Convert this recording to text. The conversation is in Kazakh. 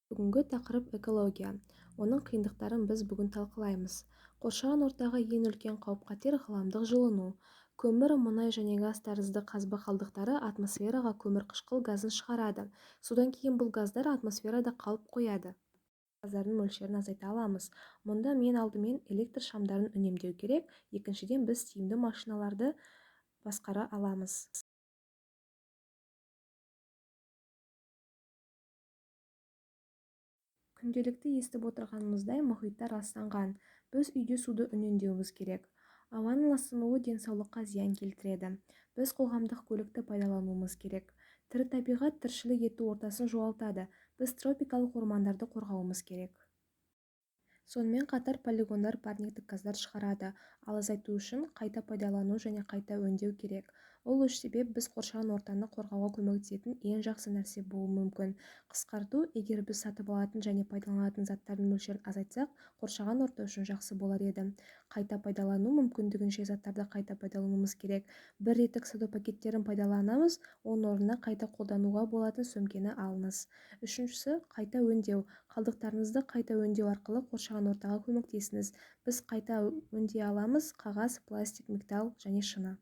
Бүгінгі тақырып экология. Оның қиындықтарын біз бүгін талқылаймыз. Қоршаған ортаға ең үлкен қауіп-қатер ғаламдық жылыну. Көмір, мұнай және газ тәрізді қазба қалдықтары атмосфераға көмірқышқыл газын шығарады. Содан кейін бұл газдар атмосферада қалып қояды. Газдардың мөлшерін азайта аламыз. Мұнда мен алдымен электр шамдарын үнемдеу керек, екіншіден біз тиімді машиналарды басқара аламыз. Күнделікті естіп отырғанымыздай мұхиттар ластанған. Біз үйде суды үнемдеуіміз керек. Ауаның ластануы денсаулыққа зиян келтіреді. Біз қоғамдық көлікті пайдалануымыз керек. Тірі табиғат тіршілік ету ортасын жоғалтады. Біз тропикалық ормандарды қорғауымыз керек. Сонымен қатар полигондар парниктік газдар шығарады, ал азайту үшін қайта пайдалану және қайта өңдеу керек. Ол үш себеп біз қоршаған ортаны қорғауға көмектесетін ең жақсы нәрсе болуы мүмкін. Қысқарту, егер біз сатып алатын және пайдаланатын заттардың мөлшерін азайтсақ, қоршаған орта үшін жақсы болар еді. Қайта пайдалану, мүмкіндігінше заттарды қайта пайдалануымыз керек. Бір реттік сату пакеттерін пайдаланамыз, оның орнына қайта қолдануға болатын сөмкені алыңыз. Үшіншісі, қайта өңдеу. Қалдықтарыңызды қайта өңдеу арқылы қоршаған ортаға көмектесіңіз. Біз қайта өңдей аламыз: қағаз, пластик, металл және шыны.